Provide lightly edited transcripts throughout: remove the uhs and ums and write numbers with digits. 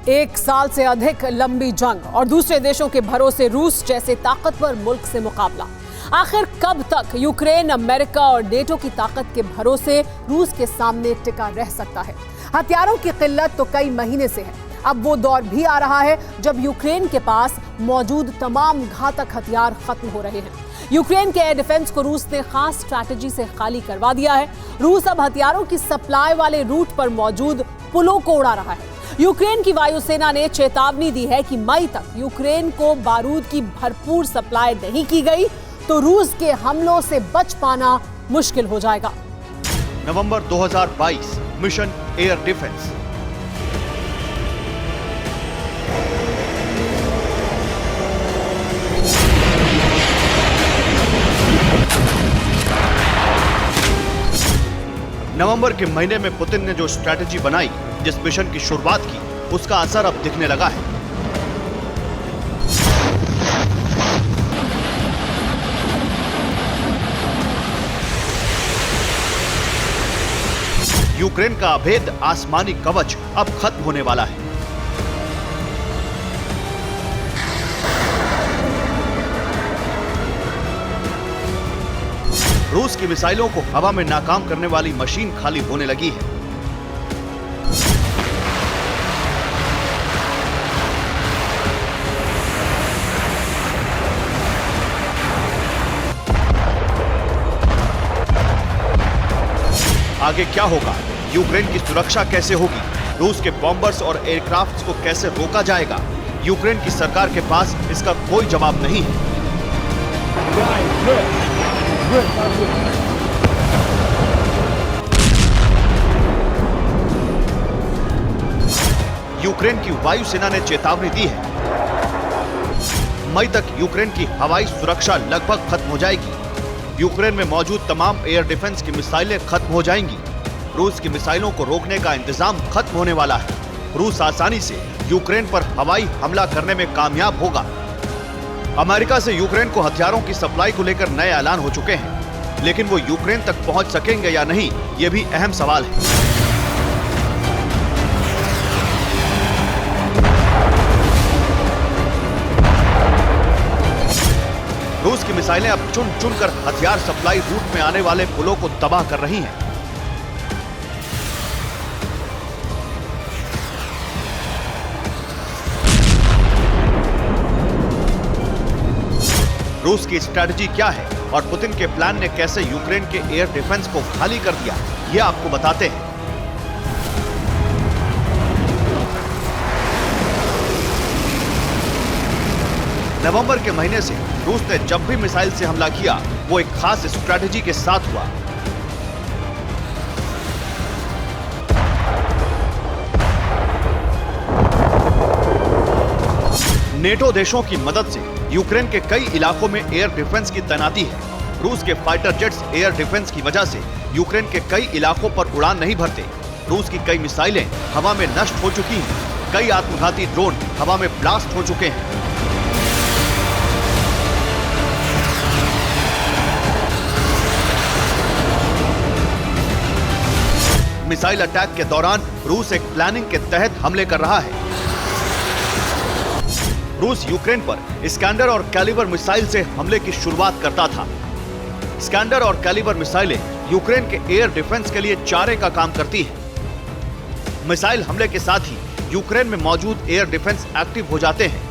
एक साल से अधिक लंबी जंग और दूसरे देशों के भरोसे रूस जैसे ताकतवर मुल्क से मुकाबला। आखिर कब तक यूक्रेन अमेरिका और नेटो की ताकत के भरोसे रूस के सामने टिका रह सकता है? हथियारों की किल्लत तो कई महीने से है। अब वो दौर भी आ रहा है जब यूक्रेन के पास मौजूद तमाम घातक हथियार खत्म हो रहे हैं। यूक्रेन के एयर डिफेंस को रूस ने खास स्ट्रैटेजी से खाली करवा दिया है। रूस अब हथियारों की सप्लाई वाले रूट पर मौजूद पुलों को उड़ा रहा है। यूक्रेन की वायुसेना ने चेतावनी दी है कि मई तक यूक्रेन को बारूद की भरपूर सप्लाई नहीं की गई तो रूस के हमलों से बच पाना मुश्किल हो जाएगा। नवंबर 2022 मिशन एयर डिफेंस। नवंबर के महीने में पुतिन ने जो स्ट्रैटेजी बनाई, जिस मिशन की शुरुआत की, उसका असर अब दिखने लगा है। यूक्रेन का अभेद आसमानी कवच अब खत्म होने वाला है। रूस की मिसाइलों को हवा में नाकाम करने वाली मशीन खाली होने लगी है। आगे क्या होगा? यूक्रेन की सुरक्षा कैसे होगी? रूस के बॉम्बर्स और एयरक्राफ्ट्स को कैसे रोका जाएगा? यूक्रेन की सरकार के पास इसका कोई जवाब नहीं है। यूक्रेन की वायुसेना ने चेतावनी दी है, मई तक यूक्रेन की हवाई सुरक्षा लगभग खत्म हो जाएगी। यूक्रेन में मौजूद तमाम एयर डिफेंस की मिसाइलें खत्म हो जाएंगी। रूस की मिसाइलों को रोकने का इंतजाम खत्म होने वाला है। रूस आसानी से यूक्रेन पर हवाई हमला करने में कामयाब होगा। अमेरिका से यूक्रेन को हथियारों की सप्लाई को लेकर नए ऐलान हो चुके हैं, लेकिन वो यूक्रेन तक पहुंच सकेंगे या नहीं, ये भी अहम सवाल है। रूस की मिसाइलें अब चुन चुनकर हथियार सप्लाई रूट में आने वाले पुलों को तबाह कर रही हैं। रूस की स्ट्रैटेजी क्या है और पुतिन के प्लान ने कैसे यूक्रेन के एयर डिफेंस को खाली कर दिया, ये आपको बताते हैं। नवंबर के महीने से रूस ने जब भी मिसाइल से हमला किया, वो एक खास स्ट्रैटेजी के साथ हुआ। नेटो देशों की मदद से यूक्रेन के कई इलाकों में एयर डिफेंस की तैनाती है। रूस के फाइटर जेट्स एयर डिफेंस की वजह से यूक्रेन के कई इलाकों पर उड़ान नहीं भरते। रूस की कई मिसाइलें हवा में नष्ट हो चुकी हैं। कई आत्मघाती ड्रोन हवा में ब्लास्ट हो चुके हैं। मिसाइल अटैक के दौरान रूस एक प्लानिंग के तहत हमले कर रहा है। रूस यूक्रेन पर इस्कैंडर और कैलिबर मिसाइल से हमले की शुरुआत करता था। इस्कैंडर और कैलिबर मिसाइलें यूक्रेन के एयर डिफेंस के लिए चारे का काम करती हैं। मिसाइल हमले के साथ ही यूक्रेन में मौजूद एयर डिफेंस एक्टिव हो जाते हैं,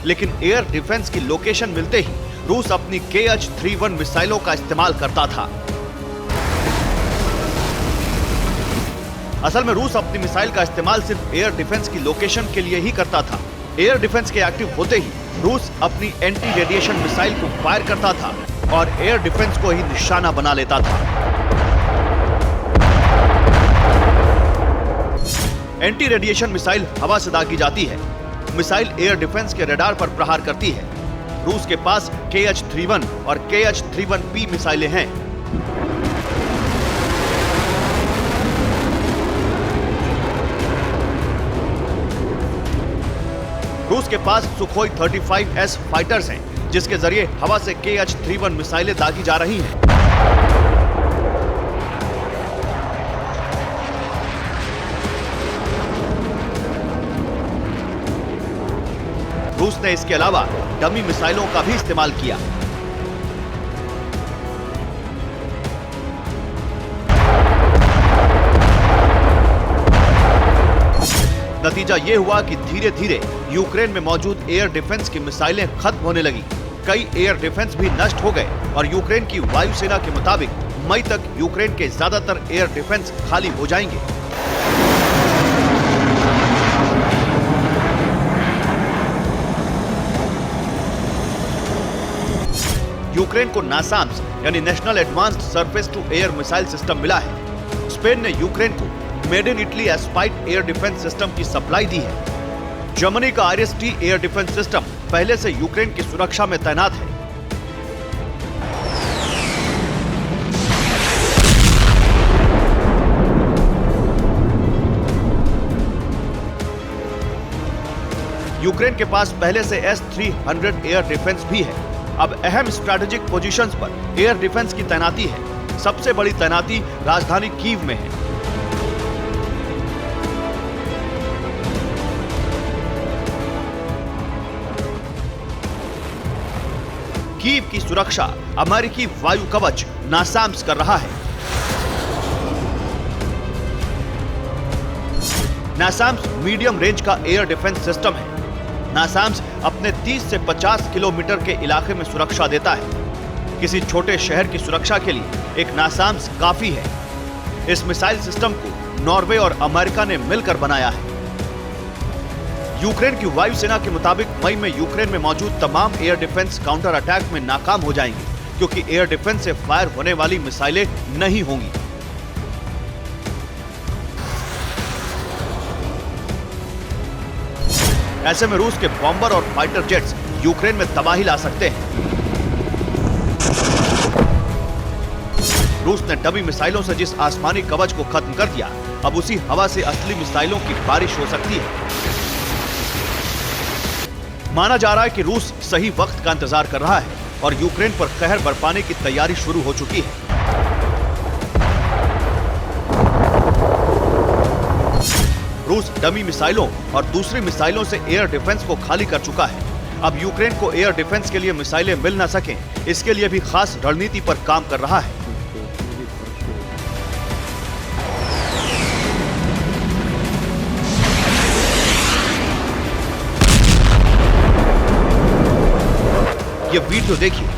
लेकिन एयर डिफेंस की लोकेशन मिलते ही रूस अपनी KH-31 मिसाइलों का इस्तेमाल करता था। असल में रूस अपनी मिसाइल का इस्तेमाल सिर्फ एयर डिफेंस की लोकेशन के लिए ही करता था। एयर डिफेंस के एक्टिव होते ही रूस अपनी एंटी रेडिएशन मिसाइल को फायर करता था और एयर डिफेंस को ही निशाना बना लेता था। एंटी रेडिएशन मिसाइल हवा से दागी जाती है। मिसाइल एयर डिफेंस के रडार पर प्रहार करती है। रूस के पास KH-31 और KH-31P मिसाइलें हैं। रूस के पास सुखोई 35S फाइटर्स हैं, जिसके जरिए हवा से KH-31 मिसाइलें दागी जा रही हैं। रूस ने इसके अलावा डमी मिसाइलों का भी इस्तेमाल किया। नतीजा ये हुआ कि धीरे धीरे यूक्रेन में मौजूद एयर डिफेंस की मिसाइलें खत्म होने लगी। कई एयर डिफेंस भी नष्ट हो गए और यूक्रेन की वायुसेना के मुताबिक मई तक यूक्रेन के ज्यादातर एयर डिफेंस खाली हो जाएंगे। यूक्रेन को नासाम्स यानी national advanced surface to air missile system मिला है। स्पेन ने यूक्रेन को made in Italy Aspide air defence system की सप्लाई दी है। जर्मनी का IRIS-T एयर डिफेंस सिस्टम पहले से यूक्रेन की सुरक्षा में तैनात है। यूक्रेन के पास पहले से S-300 एयर डिफेंस भी है। अब अहम स्ट्रैटेजिक पोजीशंस पर एयर डिफेंस की तैनाती है। सबसे बड़ी तैनाती राजधानी कीव में है। कीव की सुरक्षा अमेरिकी वायु कवच नासाम्स कर रहा है। नासाम्स मीडियम रेंज का एयर डिफेंस सिस्टम है। नासाम्स अपने 30 से 50 किलोमीटर के इलाके में सुरक्षा देता है। किसी छोटे शहर की सुरक्षा के लिए एक नासाम्स काफी है। इस मिसाइल सिस्टम को नॉर्वे और अमेरिका ने मिलकर बनाया है। यूक्रेन की वायुसेना के मुताबिक मई में यूक्रेन में मौजूद तमाम एयर डिफेंस काउंटर अटैक में नाकाम हो जाएंगे, क्योंकि एयर डिफेंस से फायर होने वाली मिसाइलें नहीं होंगी। ऐसे में रूस के बॉम्बर और फाइटर जेट्स यूक्रेन में तबाही ला सकते हैं। रूस ने डमी मिसाइलों से जिस आसमानी कवच को खत्म कर दिया, अब उसी हवा से असली मिसाइलों की बारिश हो सकती है। माना जा रहा है कि रूस सही वक्त का इंतजार कर रहा है और यूक्रेन पर कहर बरपाने की तैयारी शुरू हो चुकी है। रूस डमी मिसाइलों और दूसरी मिसाइलों से एयर डिफेंस को खाली कर चुका है। अब यूक्रेन को एयर डिफेंस के लिए मिसाइलें मिल न सकें, इसके लिए भी खास रणनीति पर काम कर रहा है। ये वीडियो देखिए।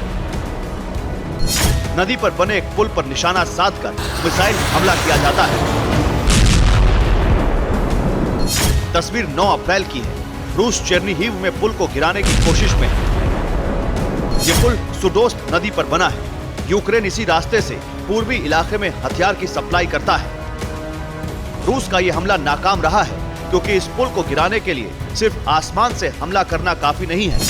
नदी पर बने एक पुल पर निशाना साधकर मिसाइल हमला किया जाता है। तस्वीर 9 अप्रैल की है। रूस चेर्निहिव में पुल को गिराने की कोशिश में है। ये पुल सुडोस्त नदी पर बना है। यूक्रेन इसी रास्ते से पूर्वी इलाके में हथियार की सप्लाई करता है। रूस का यह हमला नाकाम रहा है, क्योंकि इस पुल को गिराने के लिए सिर्फ आसमान से हमला करना काफी नहीं है।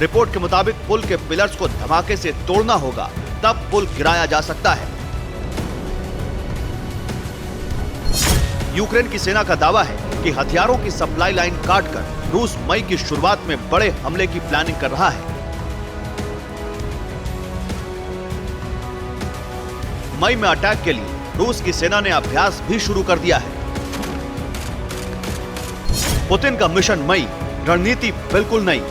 रिपोर्ट के मुताबिक पुल के पिलर्स को धमाके से तोड़ना होगा, तब पुल गिराया जा सकता है। यूक्रेन की सेना का दावा है कि हथियारों की सप्लाई लाइन काटकर रूस मई की शुरुआत में बड़े हमले की प्लानिंग कर रहा है। मई में अटैक के लिए रूस की सेना ने अभ्यास भी शुरू कर दिया है। पुतिन का मिशन मई, रणनीति बिल्कुल नई।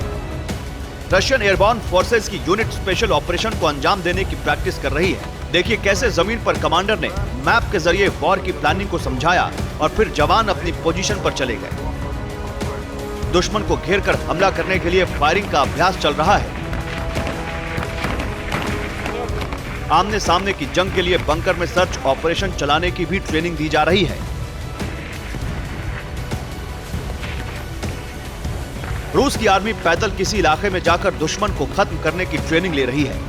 रशियन एयरबॉर्न फोर्सेस की यूनिट स्पेशल ऑपरेशन को अंजाम देने की प्रैक्टिस कर रही है। देखिए कैसे जमीन पर कमांडर ने मैप के जरिए वॉर की प्लानिंग को समझाया और फिर जवान अपनी पोजीशन पर चले गए। दुश्मन को घेरकर हमला करने के लिए फायरिंग का अभ्यास चल रहा है। आमने सामने की जंग के लिए बंकर में सर्च ऑपरेशन चलाने की भी ट्रेनिंग दी जा रही है। रूस की आर्मी पैदल किसी इलाके में जाकर दुश्मन को खत्म करने की ट्रेनिंग ले रही है।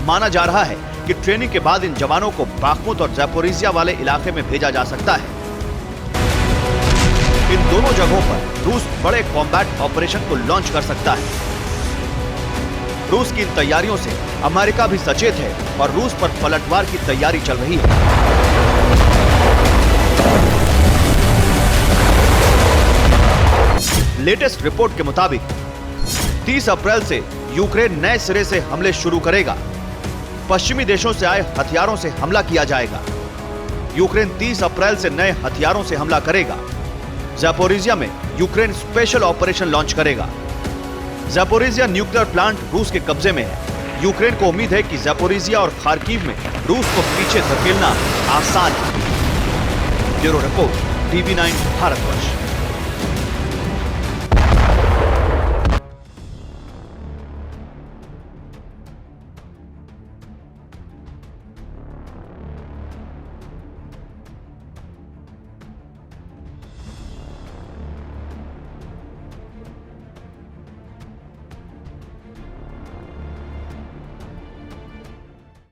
माना जा रहा है कि ट्रेनिंग के बाद इन जवानों को बाखमुत और ज़ैपोरिज़िया वाले इलाके में भेजा जा सकता है। इन दोनों जगहों पर रूस बड़े कॉम्बैट ऑपरेशन को लॉन्च कर सकता है। रूस की इन तैयारियों से अमेरिका भी सचेत है और रूस पर पलटवार की तैयारी चल रही है। लेटेस्ट रिपोर्ट के मुताबिक 30 अप्रैल से यूक्रेन नए सिरे से हमले शुरू करेगा। पश्चिमी देशों से आए हथियारों से हमला किया जाएगा। यूक्रेन 30 अप्रैल से नए हथियारों से हमला करेगा। ज़ैपोरिजिया में यूक्रेन स्पेशल ऑपरेशन लॉन्च करेगा। ज़ैपोरिजिया न्यूक्लियर प्लांट रूस के कब्जे में है। यूक्रेन को उम्मीद है कि ज़ैपोरिजिया और खार्किव में रूस को पीछे धकेलना आसान है। Bureau report, TV9 Bharatvarsh.